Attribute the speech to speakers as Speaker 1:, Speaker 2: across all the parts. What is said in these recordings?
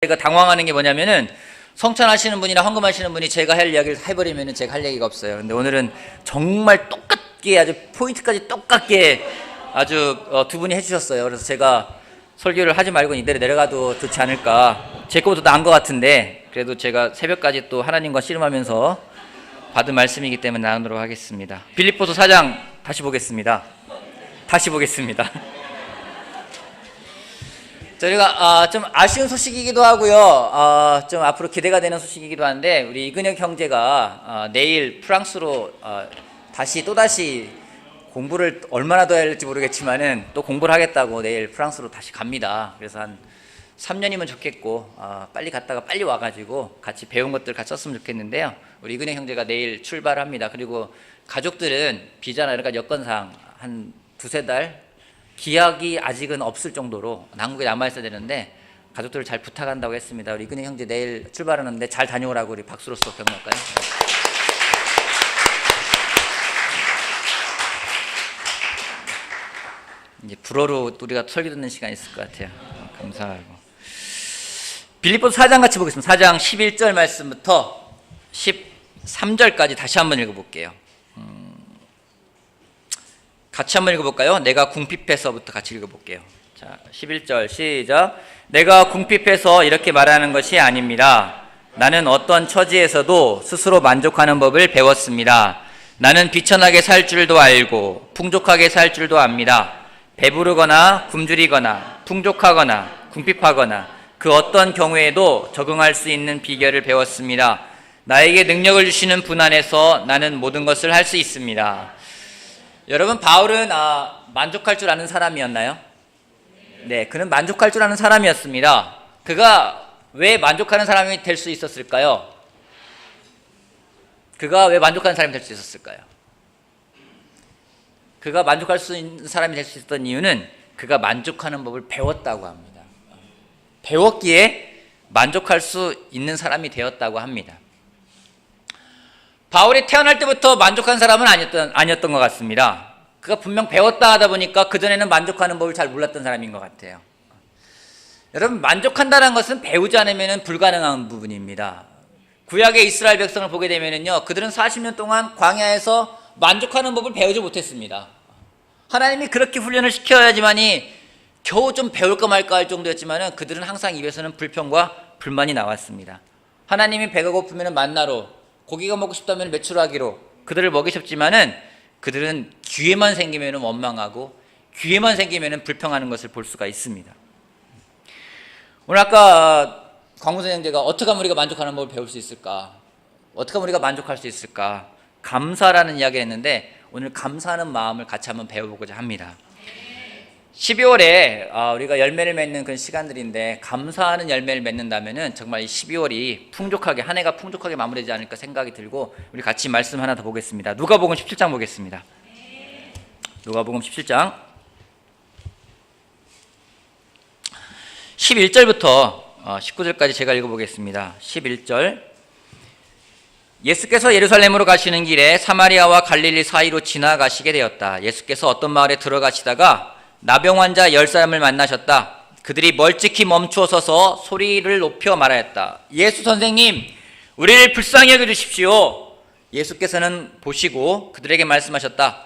Speaker 1: 제가 당황하는 게 뭐냐면은 성찬하시는 분이나 헌금하시는 분이 제가 할 이야기를 해버리면은 제가 할 얘기가 없어요. 근데 오늘은 정말 똑같게 아주 포인트까지 똑같게 아주 두 분이 해주셨어요. 그래서 제가 설교를 하지 말고 이대로 내려가도 좋지 않을까. 제 거보다 나은 것 같은데 그래도 제가 새벽까지 또 하나님과 씨름하면서 받은 말씀이기 때문에 나누도록 하겠습니다. 빌립보서 4장 다시 보겠습니다. 저희가 좀 아쉬운 소식이기도 하고요. 좀 앞으로 기대가 되는 소식이기도 한데 우리 이근혁 형제가 내일 프랑스로 또다시 공부를 얼마나 더 해야 할지 모르겠지만은 또 공부를 하겠다고 내일 프랑스로 다시 갑니다. 그래서 한 3년이면 좋겠고 빨리 갔다가 빨리 와가지고 같이 배운 것들 같이 썼으면 좋겠는데요. 우리 이근혁 형제가 내일 출발합니다. 그리고 가족들은 비자나 여러 가지 여건상 한 두세 달 기약이 아직은 없을 정도로 한국에 남아있어야 되는데 가족들을 잘 부탁한다고 했습니다. 우리 이근희 형제 내일 출발하는데 잘 다녀오라고 우리 박수로서 격려할까요? 이제 불어로 우리가 설교 듣는 시간이 있을 것 같아요. 감사하고. 빌립보서 4장 같이 보겠습니다. 4장 11절 말씀부터 13절까지 다시 한번 읽어볼게요. 같이 한번 읽어볼까요? 내가 궁핍해서부터 같이 읽어볼게요. 자, 11절 시작. 내가 궁핍해서 이렇게 말하는 것이 아닙니다. 나는 어떤 처지에서도 스스로 만족하는 법을 배웠습니다. 나는 비천하게 살 줄도 알고 풍족하게 살 줄도 압니다. 배부르거나 굶주리거나 풍족하거나 궁핍하거나 그 어떤 경우에도 적응할 수 있는 비결을 배웠습니다. 나에게 능력을 주시는 분 안에서 나는 모든 것을 할 수 있습니다. 여러분, 바울은 만족할 줄 아는 사람이었나요? 네, 그는 만족할 줄 아는 사람이었습니다. 그가 왜 만족하는 사람이 될 수 있었을까요? 그가 왜 만족하는 사람이 될 수 있었을까요? 그가 만족할 수 있는 사람이 될 수 있었던 이유는 그가 만족하는 법을 배웠다고 합니다. 배웠기에 만족할 수 있는 사람이 되었다고 합니다. 바울이 태어날 때부터 만족한 사람은 아니었던 것 같습니다. 그가 분명 배웠다 하다 보니까 그전에는 만족하는 법을 잘 몰랐던 사람인 것 같아요. 여러분, 만족한다는 것은 배우지 않으면 불가능한 부분입니다. 구약의 이스라엘 백성을 보게 되면요, 그들은 40년 동안 광야에서 만족하는 법을 배우지 못했습니다. 하나님이 그렇게 훈련을 시켜야지만이 겨우 좀 배울까 말까 할 정도였지만은 그들은 항상 입에서는 불평과 불만이 나왔습니다. 하나님이 배가 고프면 만나로, 고기가 먹고 싶다면 메추라기로 그들을 먹이셨지만은 그들은 기회만 생기면 원망하고 기회만 생기면 불평하는 것을 볼 수가 있습니다. 오늘 아까 광무선 형제가 어떻게 하면 우리가 만족하는 법을 배울 수 있을까? 어떻게 하면 우리가 만족할 수 있을까? 감사라는 이야기를 했는데 오늘 감사하는 마음을 같이 한번 배워보고자 합니다. 12월에 우리가 열매를 맺는 그런 시간들인데 감사하는 열매를 맺는다면은 정말 이 12월이 풍족하게, 한 해가 풍족하게 마무리되지 않을까 생각이 들고 우리 같이 말씀 하나 더 보겠습니다. 누가복음 17장 보겠습니다. 누가복음 17장 11절부터 19절까지 제가 읽어보겠습니다. 11절. 예수께서 예루살렘으로 가시는 길에 사마리아와 갈릴리 사이로 지나가시게 되었다. 예수께서 어떤 마을에 들어가시다가 나병 환자 10사람을 만나셨다. 그들이 멀찍이 멈추어 서서 소리를 높여 말하였다. 예수 선생님, 우리를 불쌍히 여겨주십시오. 예수께서는 보시고 그들에게 말씀하셨다.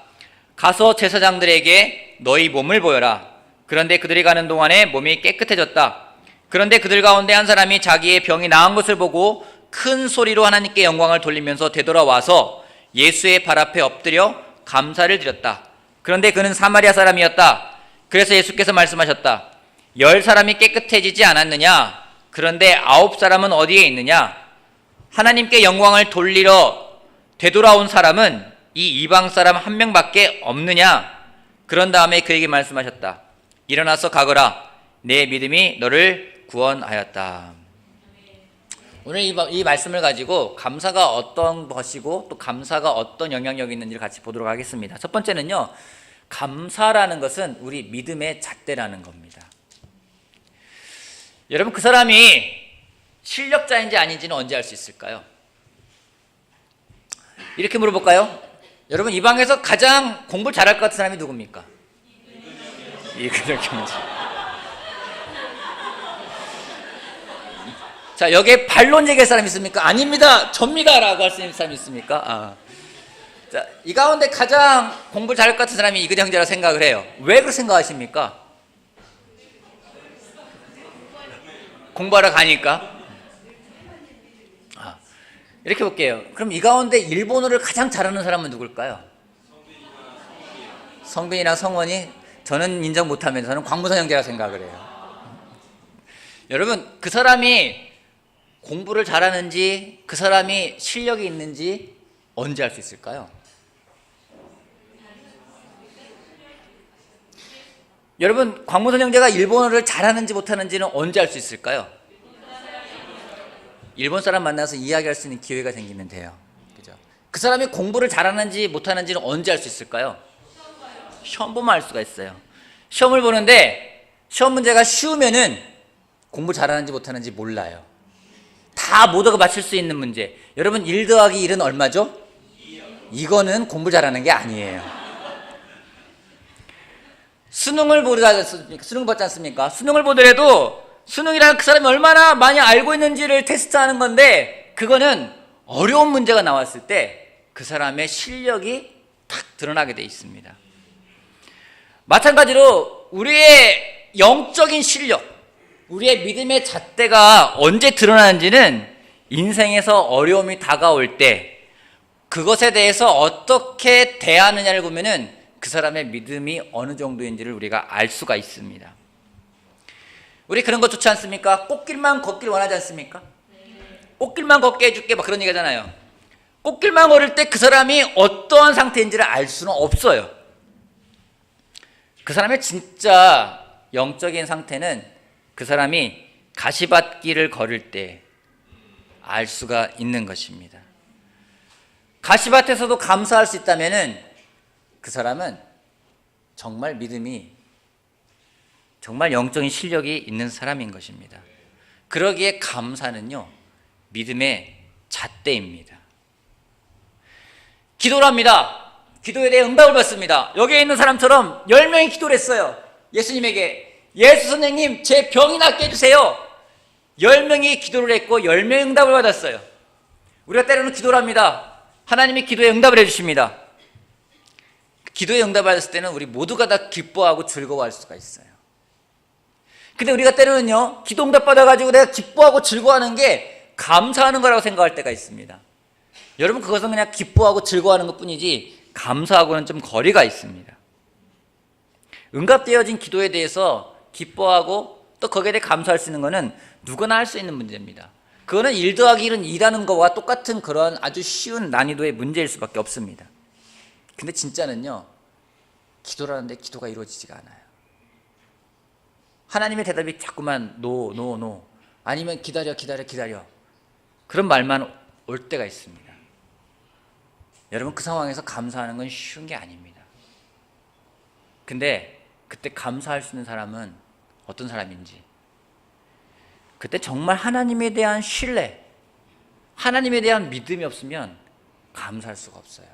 Speaker 1: 가서 제사장들에게 너희 몸을 보여라. 그런데 그들이 가는 동안에 몸이 깨끗해졌다. 그런데 그들 가운데 한 사람이 자기의 병이 나은 것을 보고 큰 소리로 하나님께 영광을 돌리면서 되돌아와서 예수의 발 앞에 엎드려 감사를 드렸다. 그런데 그는 사마리아 사람이었다. 그래서 예수께서 말씀하셨다. 10사람이 깨끗해지지 않았느냐? 그런데 9사람은 어디에 있느냐? 하나님께 영광을 돌리러 되돌아온 사람은 이 이방 사람 한 명밖에 없느냐? 그런 다음에 그에게 말씀하셨다. 일어나서 가거라. 내 믿음이 너를 구원하였다. 오늘 이 말씀을 가지고 감사가 어떤 것이고 또 감사가 어떤 영향력이 있는지를 같이 보도록 하겠습니다. 첫 번째는요, 감사라는 것은 우리 믿음의 잣대라는 겁니다. 여러분, 그 사람이 실력자인지 아닌지는 언제 알 수 있을까요? 이렇게 물어볼까요? 여러분, 이 방에서 가장 공부를 잘할 것 같은 사람이 누굽니까? 이근혁 형제. 자, 여기에 반론 얘기할 사람 있습니까? 아닙니다, 접니다 라고 할 수 있는 사람 있습니까? 자, 이 가운데 가장 공부를 잘할 것 같은 사람이 이근 형제라 생각을 해요. 왜 그렇게 생각하십니까? 공부하러 가니까. 이렇게 볼게요. 그럼 이 가운데 일본어를 가장 잘하는 사람은 누굴까요? 성빈이랑 성원이. 저는 인정 못하면 저는 광무선 형제라 생각을 해요. 여러분, 그 사람이 공부를 잘하는지 그 사람이 실력이 있는지 언제 알 수 있을까요? 여러분, 광무선 형제가 일본어를 잘하는지 못하는지는 언제 알 수 있을까요? 일본 사람 만나서 이야기할 수 있는 기회가 생기면 돼요. 그죠? 그 사람이 공부를 잘하는지 못하는지는 언제 알 수 있을까요? 시험 보면 알 수가 있어요. 시험을 보는데 시험 문제가 쉬우면은 공부 잘하는지 못하는지 몰라요. 다 모두가 맞출 수 있는 문제. 여러분, 1 더하기 1은 얼마죠? 이거는 공부 잘하는 게 아니에요. 수능을 보지 않습니까? 수능을 보더라도 수능이라는 그 사람이 얼마나 많이 알고 있는지를 테스트하는 건데, 그거는 어려운 문제가 나왔을 때 그 사람의 실력이 탁 드러나게 돼 있습니다. 마찬가지로 우리의 영적인 실력, 우리의 믿음의 잣대가 언제 드러나는지는 인생에서 어려움이 다가올 때 그것에 대해서 어떻게 대하느냐를 보면은 그 사람의 믿음이 어느 정도인지를 우리가 알 수가 있습니다. 우리 그런 거 좋지 않습니까? 꽃길만 걷길 원하지 않습니까? 꽃길만 걷게 해줄게 막 그런 얘기 하잖아요. 꽃길만 걸을 때 그 사람이 어떠한 상태인지를 알 수는 없어요. 그 사람의 진짜 영적인 상태는 그 사람이 가시밭길을 걸을 때 알 수가 있는 것입니다. 가시밭에서도 감사할 수 있다면은 그 사람은 정말 믿음이, 정말 영적인 실력이 있는 사람인 것입니다. 그러기에 감사는요, 믿음의 잣대입니다. 기도를 합니다. 기도에 대해 응답을 받습니다. 여기에 있는 사람처럼 10명이 기도를 했어요. 예수님에게, 예수 선생님 제 병이 낫게 해주세요. 10명이 기도를 했고 10명이 응답을 받았어요. 우리가 때로는 기도를 합니다. 하나님이 기도에 응답을 해주십니다. 기도에 응답을 받았을 때는 우리 모두가 다 기뻐하고 즐거워할 수가 있어요. 근데 우리가 때로는요, 기도 응답 받아가지고 내가 기뻐하고 즐거워하는 게 감사하는 거라고 생각할 때가 있습니다. 여러분, 그것은 그냥 기뻐하고 즐거워하는 것 뿐이지 감사하고는 좀 거리가 있습니다. 응답되어진 기도에 대해서 기뻐하고 또 거기에 대해 감사할 수 있는 것은 누구나 할 수 있는 문제입니다. 그거는 1 더하기 1은 2라는 것과 똑같은 그런 아주 쉬운 난이도의 문제일 수밖에 없습니다. 근데 진짜는요, 기도를 하는데 기도가 이루어지지가 않아요. 하나님의 대답이 자꾸만 노 아니면 기다려 그런 말만 올 때가 있습니다. 여러분, 그 상황에서 감사하는 건 쉬운 게 아닙니다. 근데 그때 감사할 수 있는 사람은 어떤 사람인지, 그때 정말 하나님에 대한 신뢰, 하나님에 대한 믿음이 없으면 감사할 수가 없어요.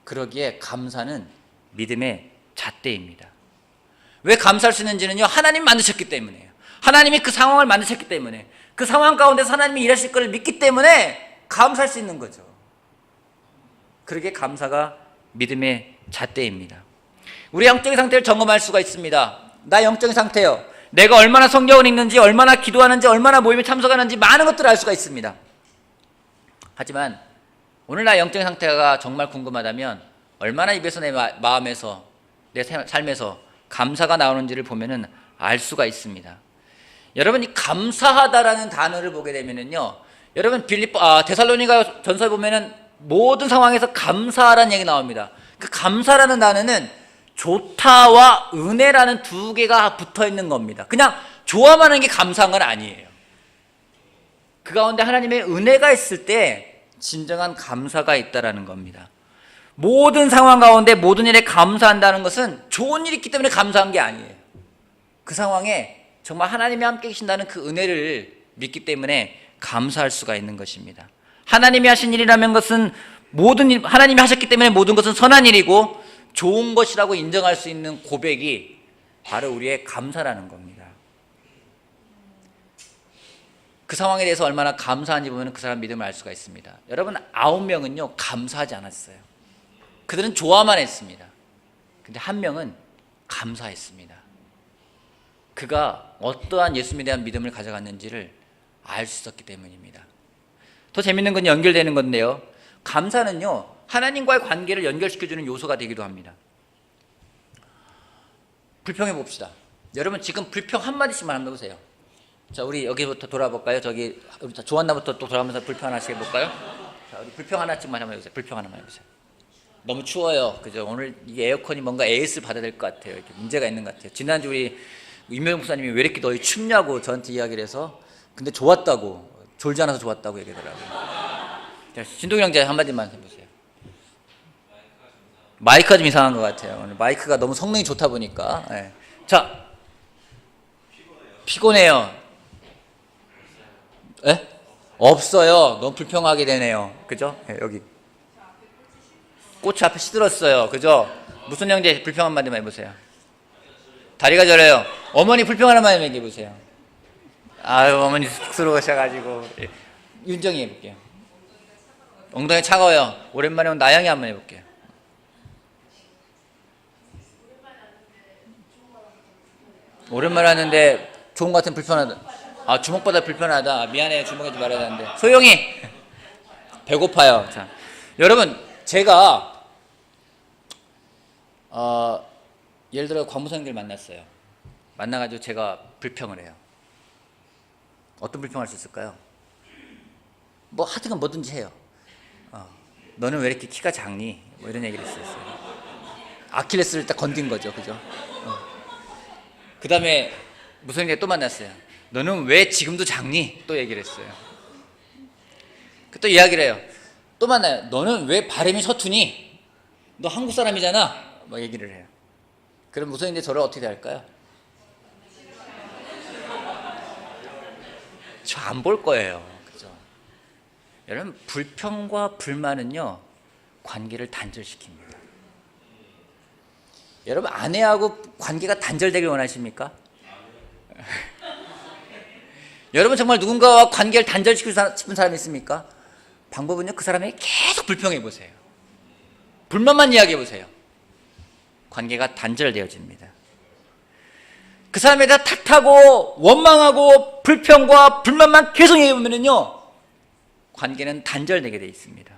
Speaker 1: 그러기에 감사는 믿음의 잣대입니다. 왜 감사할 수 있는지는요, 하나님 만드셨기 때문에요. 하나님이 그 상황을 만드셨기 때문에, 그 상황 가운데서 하나님이 일하실 것을 믿기 때문에 감사할 수 있는 거죠. 그러기에 감사가 믿음의 잣대입니다. 우리 영적인 상태를 점검할 수가 있습니다. 나 영적인 상태요, 내가 얼마나 성경을 읽는지, 얼마나 기도하는지, 얼마나 모임에 참석하는지 많은 것들을 알 수가 있습니다. 하지만 오늘 나의 영적인 상태가 정말 궁금하다면 얼마나 입에서 내 마음에서, 내 삶에서 감사가 나오는지를 보면은 알 수가 있습니다. 여러분, 이 감사하다라는 단어를 보게 되면은요, 여러분 데살로니가 전서에 보면은 모든 상황에서 감사라는 얘기 나옵니다. 그 감사라는 단어는 좋다와 은혜라는 두 개가 붙어 있는 겁니다. 그냥 좋아만 하는 게 감사한 건 아니에요. 그 가운데 하나님의 은혜가 있을 때 진정한 감사가 있다라는 겁니다. 모든 상황 가운데 모든 일에 감사한다는 것은 좋은 일이 있기 때문에 감사한 게 아니에요. 그 상황에 정말 하나님이 함께 계신다는 그 은혜를 믿기 때문에 감사할 수가 있는 것입니다. 하나님이 하신 일이라면 것은 모든 일, 하나님이 하셨기 때문에 모든 것은 선한 일이고 좋은 것이라고 인정할 수 있는 고백이 바로 우리의 감사라는 겁니다. 그 상황에 대해서 얼마나 감사한지 보면 그 사람 믿음을 알 수가 있습니다. 여러분 9명은요 감사하지 않았어요. 그들은 좋아만 했습니다. 근데 한 명은 감사했습니다. 그가 어떠한 예수님에 대한 믿음을 가져갔는지를 알 수 있었기 때문입니다. 더 재밌는 건 연결되는 건데요, 감사는요 하나님과의 관계를 연결시켜주는 요소가 되기도 합니다. 불평해 봅시다. 여러분 지금 불평 한마디씩만 한번 해보세요. 자, 우리 여기부터 돌아볼까요? 저기 조한나부터 또 돌아가면서 불평 하나씩 해볼까요? 자, 우리 불평 하나씩만 한번 해보세요. 불평 하나만 해보세요. 너무 추워요. 그죠? 오늘 이 에어컨이 뭔가 AS를 받아야 될 것 같아요. 이렇게 문제가 있는 것 같아요. 지난주 우리 임명용 목사님이 왜 이렇게 너희 춥냐고 저한테 이야기를 해서, 근데 좋았다고, 졸지 않아서 좋았다고 얘기하더라고요. 자, 신동희 형제 한마디만 해보세요. 마이크가 좀 이상한 것 같아요. 오늘 마이크가 너무 성능이 좋다 보니까. 네. 자, 피곤해요. 예? 없어요. 너무 불평하게 되네요. 그죠? 네, 여기 꽃이 앞에 시들었어요. 그죠? 무슨 형제 불평 한마디만 해보세요. 다리가 저려요. 어머니 불평 하나만 얘기해보세요. 아유, 어머니 쑥스러우셔가지고. 윤정이 해볼게요. 엉덩이 차가워요. 오랜만에 온 나영이 한번 해볼게요. 오랜만에 왔는데 좋은 것 같은 불편하다. 아, 주먹보다 불편하다. 아, 미안해요. 주먹하지 말아야 하는데. 소영이 배고파요. 자, 여러분 제가 예를 들어 관무생들 만났어요. 만나가지고 제가 불평을 해요. 어떤 불평할 수 있을까요? 뭐 하여튼 뭐든지 해요. 너는 왜 이렇게 키가 작니? 뭐 이런 얘기를 했어요. 아킬레스를 딱 건든 거죠. 그죠? 그 다음에 무슨 얘기 또 만났어요. 너는 왜 지금도 작니? 또 얘기를 했어요. 또 이야기를 해요. 또 만나요. 너는 왜 발음이 서투니? 너 한국 사람이잖아. 막 얘기를 해요. 그럼 무슨 이제 저를 어떻게 할까요? 저 안 볼 거예요. 그죠? 여러분 불평과 불만은요 관계를 단절시킵니다. 여러분 아내하고 관계가 단절되길 원하십니까? 여러분 정말 누군가와 관계를 단절시키고 싶은 사람이 있습니까? 방법은요 그 사람에게 계속 불평해 보세요. 불만만 이야기해 보세요. 관계가 단절되어집니다. 그 사람에 대해 탓하고 원망하고 불평과 불만만 계속 얘기해 보면요 관계는 단절되게 되어 있습니다.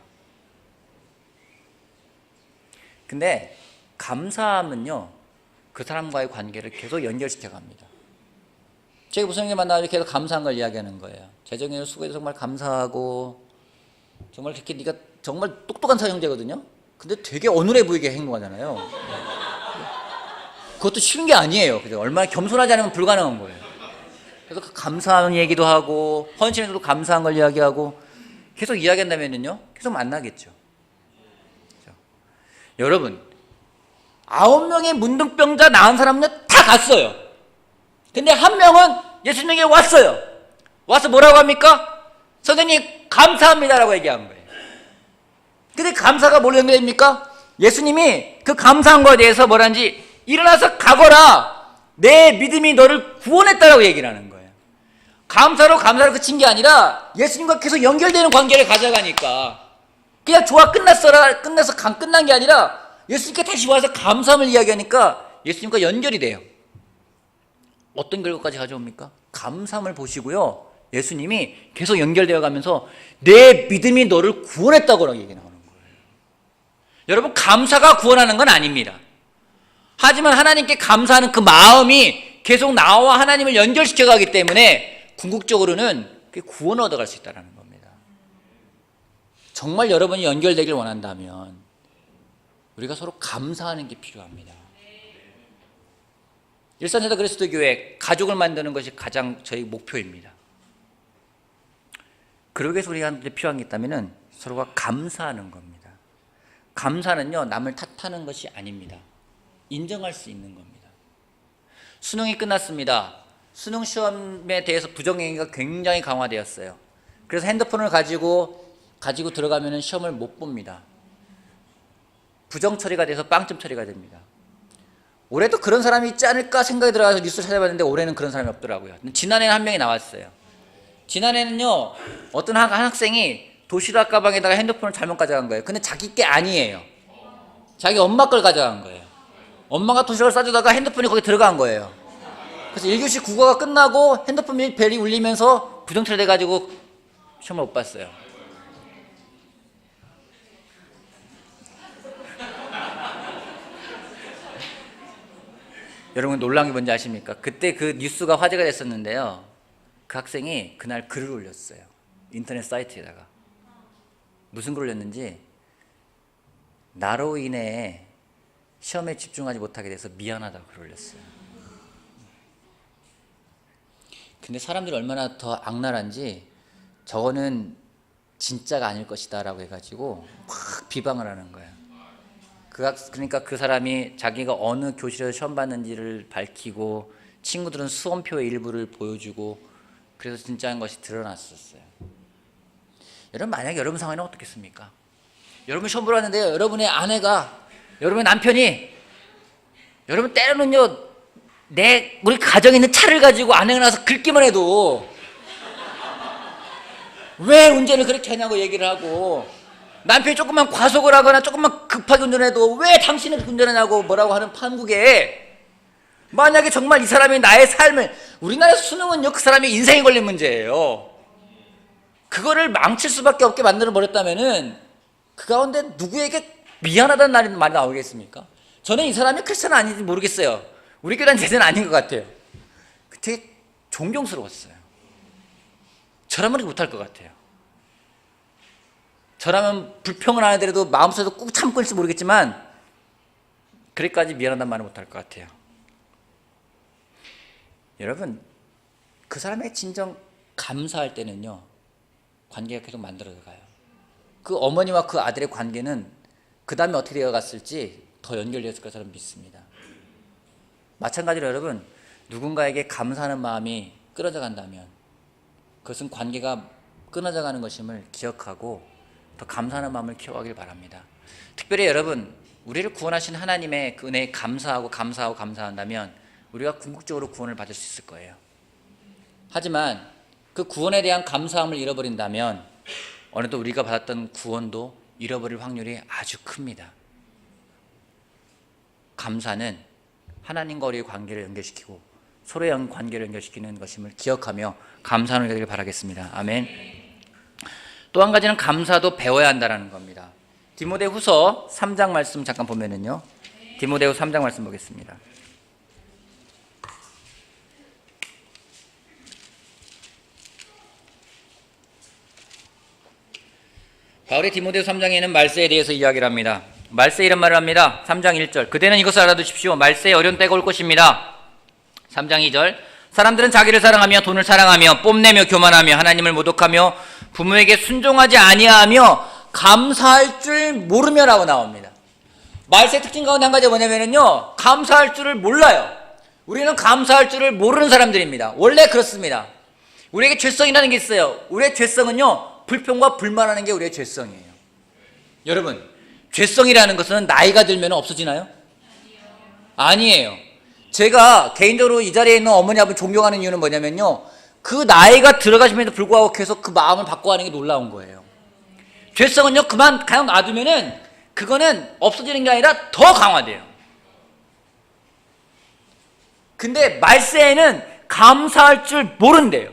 Speaker 1: 근데 감사함은요 그 사람과의 관계를 계속 연결시켜 갑니다. 제가 무슨 형제 만나서 계속 감사한 걸 이야기하는 거예요. 재정이 수고해서 정말 감사하고, 정말 그렇게 네가 정말 똑똑한 형제거든요. 근데 되게 어눌해 보이게 행동하잖아요. 그것도 쉬운 게 아니에요. 그죠? 얼마나 겸손하지 않으면 불가능한 거예요. 그래서 그 감사한 얘기도 하고 헌신에도 감사한 걸 이야기하고 계속 이야기한다면요 계속 만나겠죠. 그죠? 여러분 9명의 문둥병자 나은 사람은요 다 갔어요. 근데 한 명은 예수님에게 왔어요. 와서 뭐라고 합니까? 선생님 감사합니다라고 얘기한 거예요. 근데 감사가 뭘로 연결됩니까? 예수님이 그 감사한 거에 대해서 뭐라는지 일어나서 가거라. 내 믿음이 너를 구원했다라고 얘기를 하는 거예요. 감사로 그친 게 아니라 예수님과 계속 연결되는 관계를 가져가니까 그냥 좋아 끝났어 끝난 게 아니라 예수님께 다시 와서 감사함을 이야기하니까 예수님과 연결이 돼요. 어떤 결과까지 가져옵니까? 감사함을 보시고요 예수님이 계속 연결되어 가면서 내 믿음이 너를 구원했다고 얘기 나오는 거예요. 여러분 감사가 구원하는 건 아닙니다. 하지만 하나님께 감사하는 그 마음이 계속 나와 하나님을 연결시켜 가기 때문에 궁극적으로는 그게 구원을 얻어갈 수 있다는 겁니다. 정말 여러분이 연결되길 원한다면 우리가 서로 감사하는 게 필요합니다. 일산세대 그리스도교회 가족을 만드는 것이 가장 저희 목표입니다. 그러기 위해서 우리가 필요한 게 있다면 서로가 감사하는 겁니다. 감사는요 남을 탓하는 것이 아닙니다. 인정할 수 있는 겁니다. 수능이 끝났습니다. 수능 시험에 대해서 부정행위가 굉장히 강화되었어요. 그래서 핸드폰을 가지고 들어가면 시험을 못 봅니다. 부정 처리가 돼서 빵점 처리가 됩니다. 올해도 그런 사람이 있지 않을까 생각이 들어가서 뉴스를 찾아봤는데 올해는 그런 사람이 없더라고요. 지난해는 한 명이 나왔어요. 지난해는요, 어떤 한 학생이 도시락 가방에다가 핸드폰을 잘못 가져간 거예요. 근데 자기 게 아니에요. 자기 엄마 걸 가져간 거예요. 엄마가 도시락을 싸주다가 핸드폰이 거기 들어간 거예요. 그래서 1교시 국어가 끝나고 핸드폰 벨이 울리면서 부정처리 돼가지고 시험을 못 봤어요. 여러분 놀란 게 뭔지 아십니까? 그때 그 뉴스가 화제가 됐었는데요. 그 학생이 그날 글을 올렸어요. 인터넷 사이트에다가. 무슨 글을 올렸는지, 나로 인해 시험에 집중하지 못하게 돼서 미안하다고 글을 올렸어요. 근데 사람들이 얼마나 더 악랄한지, 저거는 진짜가 아닐 것이다 라고 해가지고 막 비방을 하는 거예요. 그러니까 그 사람이 자기가 어느 교실에서 시험 봤는지를 밝히고, 친구들은 수험표의 일부를 보여주고, 그래서 진짜인 것이 드러났었어요. 여러분, 만약에 여러분 상황에는 어떻겠습니까? 여러분 시험 보러 왔는데요, 여러분의 아내가, 여러분의 남편이, 여러분 때로는요, 우리 가정에 있는 차를 가지고 아내가 나서 긁기만 해도 왜 운전을 그렇게 하냐고 얘기를 하고, 남편이 조금만 과속을 하거나 조금만 급하게 운전해도 왜 당신은 운전하냐고 뭐라고 하는 판국에, 만약에 정말 이 사람이 나의 삶을, 우리나라 수능은요, 그 사람의 인생에 걸린 문제예요. 그거를 망칠 수밖에 없게 만들어 버렸다면은 그 가운데 누구에게 미안하다는 말이 나오겠습니까? 저는 이 사람이 크리스찬 아닌지 모르겠어요. 우리 교단 제자는 아닌 것 같아요. 되게 존경스러웠어요. 저라면 못할 것 같아요. 저라면 불평을 안 하더라도 마음속에서 꾹 참고 있을지 모르겠지만, 그래까지 미안하다는 말을 못할 것 같아요. 여러분, 그 사람의 진정 감사할 때는요, 관계가 계속 만들어져 가요. 그 어머니와 그 아들의 관계는 그 다음에 어떻게 되어갔을지 더 연결되었을 것을 저는 믿습니다. 마찬가지로 여러분, 누군가에게 감사하는 마음이 끊어져 간다면 그것은 관계가 끊어져 가는 것임을 기억하고 더 감사하는 마음을 키워가길 바랍니다. 특별히 여러분, 우리를 구원하신 하나님의 그 은혜에 감사한다면 우리가 궁극적으로 구원을 받을 수 있을 거예요. 하지만 그 구원에 대한 감사함을 잃어버린다면 어느덧 우리가 받았던 구원도 잃어버릴 확률이 아주 큽니다. 감사는 하나님과 우리의 관계를 연결시키고 서로의 관계를 연결시키는 것임을 기억하며 감사하는 우리가 되길 바라겠습니다. 아멘. 또 한 가지는 감사도 배워야 한다는 겁니다. 디모데후서 3장 말씀 잠깐 보면은요, 디모데후서 3장 말씀 보겠습니다. 바울이 디모데후서 3장에는 말세에 대해서 이야기를 합니다. 말세 이런 말을 합니다. 3장 1절, 그대는 이것을 알아두십시오. 말세에 어려운 때가 올 것입니다. 3장 2절, 사람들은 자기를 사랑하며 돈을 사랑하며 뽐내며 교만하며 하나님을 모독하며 부모에게 순종하지 아니하며 감사할 줄 모르며 라고 나옵니다. 말세의 특징 가운데 한 가지가 뭐냐면요, 감사할 줄을 몰라요. 우리는 감사할 줄을 모르는 사람들입니다. 원래 그렇습니다. 우리에게 죄성이라는 게 있어요. 우리의 죄성은요, 불평과 불만하는 게 우리의 죄성이에요. 여러분, 죄성이라는 것은 나이가 들면 없어지나요? 아니에요. 제가 개인적으로 이 자리에 있는 어머니 아버지 존경하는 이유는 뭐냐면요, 그 나이가 들어가심에도 불구하고 계속 그 마음을 바꿔가는 게 놀라운 거예요. 죄성은요, 그냥 놔두면은 그거는 없어지는 게 아니라 더 강화돼요. 근데 말세에는 감사할 줄 모른대요.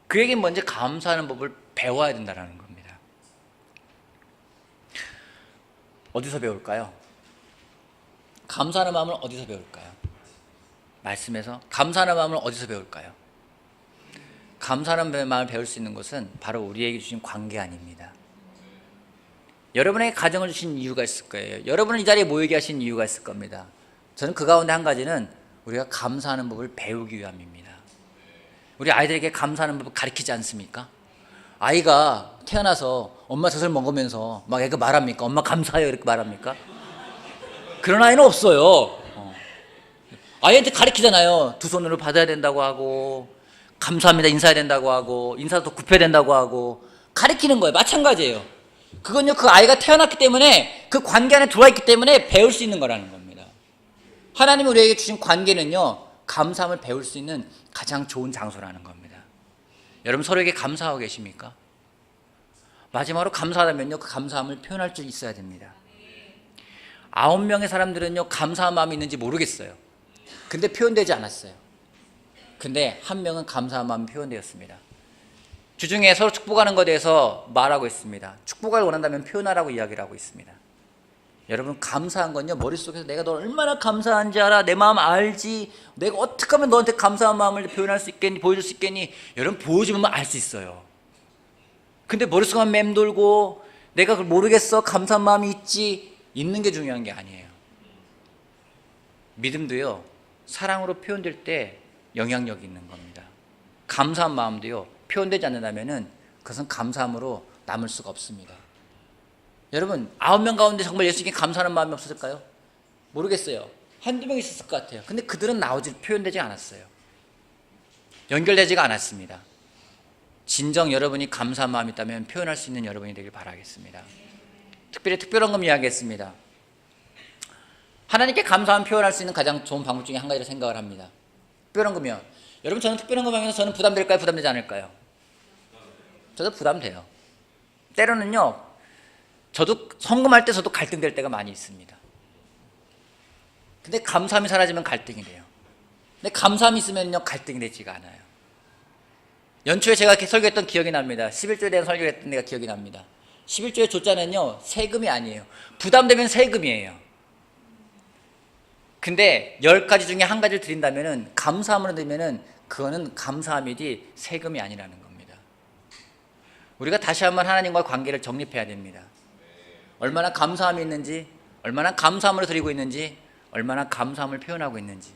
Speaker 1: 그 얘기는 먼저 감사하는 법을 배워야 된다는 겁니다. 어디서 배울까요? 감사하는 마음을 어디서 배울까요? 말씀에서. 감사하는 마음을 어디서 배울까요? 감사하는 마음을 배울 수 있는 것은 바로 우리에게 주신 관계 아닙니다. 여러분에게 가정을 주신 이유가 있을 거예요. 여러분을 이 자리에 모이게 하신 이유가 있을 겁니다. 저는 그 가운데 한 가지는 우리가 감사하는 법을 배우기 위함입니다. 우리 아이들에게 감사하는 법을 가르치지 않습니까? 아이가 태어나서 엄마 젖을 먹으면서 막 애가 말합니까? 엄마 감사해요 이렇게 말합니까? 그런 아이는 없어요. 아이한테 가르치잖아요. 두 손으로 받아야 된다고 하고, 감사합니다 인사해야 된다고 하고, 인사도 굽혀야 된다고 하고, 가르치는 거예요. 마찬가지예요. 그건요, 그 아이가 태어났기 때문에, 그 관계 안에 들어와 있기 때문에 배울 수 있는 거라는 겁니다. 하나님이 우리에게 주신 관계는요, 감사함을 배울 수 있는 가장 좋은 장소라는 겁니다. 여러분 서로에게 감사하고 계십니까? 마지막으로 감사하다면요, 그 감사함을 표현할 줄 있어야 됩니다. 9명의 사람들은요, 감사한 마음이 있는지 모르겠어요. 근데 표현되지 않았어요. 근데 한 명은 감사한 마음이 표현되었습니다. 주중에 서로 축복하는 것에 대해서 말하고 있습니다. 축복을 원한다면 표현하라고 이야기를 하고 있습니다. 여러분, 감사한 건요, 머릿속에서 내가 너 얼마나 감사한지 알아, 내 마음 알지, 내가 어떻게 하면 너한테 감사한 마음을 표현할 수 있겠니, 보여줄 수 있겠니. 여러분, 보여주면 알 수 있어요. 근데 머릿속만 맴돌고 내가 그걸 모르겠어, 감사한 마음이 있는 게 중요한 게 아니에요. 믿음도요, 사랑으로 표현될 때 영향력이 있는 겁니다. 감사한 마음도요, 표현되지 않는다면 그것은 감사함으로 남을 수가 없습니다. 여러분, 9명 가운데 정말 예수님께 감사하는 마음이 없었을까요? 모르겠어요. 한두 명 있었을 것 같아요. 근데 그들은 표현되지 않았어요. 연결되지가 않았습니다. 진정 여러분이 감사한 마음이 있다면 표현할 수 있는 여러분이 되길 바라겠습니다. 특별히 특별한 것 이야기했습니다. 하나님께 감사함 표현할 수 있는 가장 좋은 방법 중에 한 가지를 생각을 합니다. 특별한 거면, 여러분, 저는 특별한 거면 저는 부담될까요? 부담되지 않을까요? 저도 부담돼요. 때로는요, 저도 성금할 때 저도 갈등될 때가 많이 있습니다. 근데 감사함이 사라지면 갈등이 돼요. 근데 감사함이 있으면요, 갈등이 되지가 않아요. 연초에 제가 설교했던 기억이 납니다. 11조에 대한 설교를 했던 데가 기억이 납니다. 11조의 조자는요, 세금이 아니에요. 부담되면 세금이에요. 근데 10가지 중에 한 가지를 드린다면은, 감사함으로 드리면은 그거는 감사함이지 세금이 아니라는 겁니다. 우리가 다시 한번 하나님과 관계를 정립해야 됩니다. 얼마나 감사함이 있는지, 얼마나 감사함으로 드리고 있는지, 얼마나 감사함을 표현하고 있는지,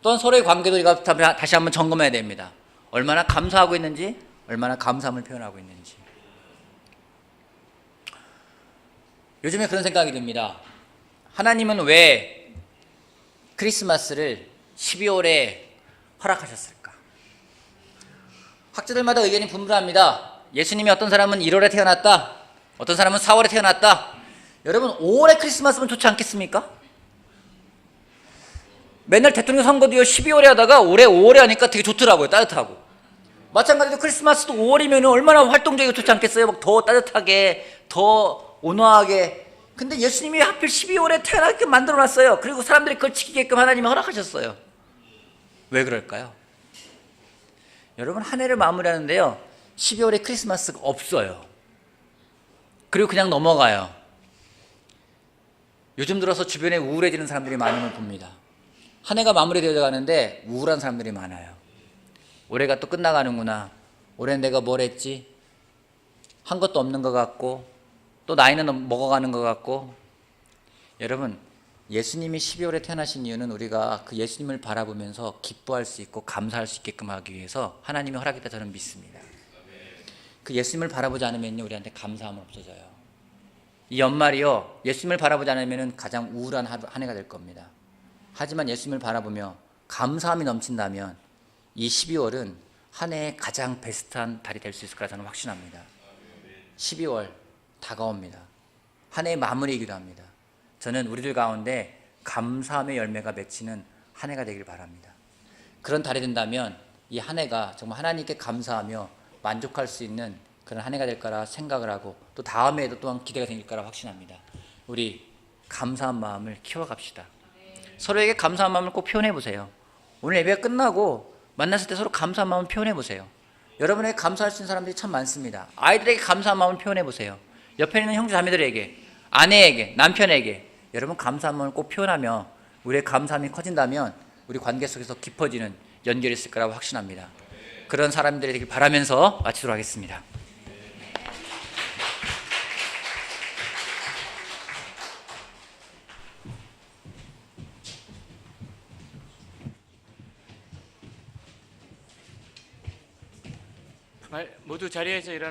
Speaker 1: 또한 서로의 관계도 우리가 다시 한번 점검해야 됩니다. 얼마나 감사하고 있는지, 얼마나 감사함을 표현하고 있는지. 요즘에 그런 생각이 듭니다. 하나님은 왜 크리스마스를 12월에 허락하셨을까? 학자들마다 의견이 분분합니다. 예수님이 어떤 사람은 1월에 태어났다, 어떤 사람은 4월에 태어났다. 여러분, 5월에 크리스마스면 좋지 않겠습니까? 맨날 대통령 선거도요 12월에 하다가 올해 5월에 하니까 되게 좋더라고요. 따뜻하고. 마찬가지로 크리스마스도 5월이면 얼마나 활동적이고 좋지 않겠어요? 막 더 따뜻하게, 더 온화하게. 근데 예수님이 하필 12월에 태어나게 만들어놨어요. 그리고 사람들이 그걸 지키게끔 하나님이 허락하셨어요. 왜 그럴까요? 여러분, 한 해를 마무리하는데요, 12월에 크리스마스가 없어요. 그리고 그냥 넘어가요. 요즘 들어서 주변에 우울해지는 사람들이 많은 걸 봅니다. 한 해가 마무리되어 가는데 우울한 사람들이 많아요. 올해가 또 끝나가는구나. 올해는 내가 뭘 했지? 한 것도 없는 것 같고, 또 나이는 먹어가는 것 같고. 여러분, 예수님이 12월에 태어나신 이유는 우리가 그 예수님을 바라보면서 기뻐할 수 있고 감사할 수 있게끔 하기 위해서 하나님이 허락했다 저는 믿습니다. 그 예수님을 바라보지 않으면요, 우리한테 감사함은 없어져요. 이 연말이요, 예수님을 바라보지 않으면 가장 우울한 한 해가 될 겁니다. 하지만 예수님을 바라보며 감사함이 넘친다면 이 12월은 한 해의 가장 베스트한 달이 될 수 있을 거라 저는 확신합니다. 12월 다가옵니다. 한 해의 마무리이기도 합니다. 저는 우리들 가운데 감사함의 열매가 맺히는 한 해가 되길 바랍니다. 그런 달이 된다면 이 한 해가 정말 하나님께 감사하며 만족할 수 있는 그런 한 해가 될 거라 생각을 하고, 또 다음 해에도 또한 기대가 생길 거라 확신합니다. 우리 감사한 마음을 키워갑시다. 서로에게 감사한 마음을 꼭 표현해 보세요. 오늘 예배가 끝나고 만났을 때 서로 감사한 마음을 표현해 보세요. 여러분에게 감사할 수 있는 사람들이 참 많습니다. 아이들에게 감사한 마음을 표현해 보세요. 옆에 있는 형제 자매들에게, 아내에게, 남편에게 여러분 감사한 마음을 꼭 표현하며 우리의 감사함이 커진다면 우리 관계 속에서 깊어지는 연결이 있을 거라고 확신합니다. 그런 사람들이 되길 바라면서 마치도록 하겠습니다.
Speaker 2: 모두 자리에서 일어나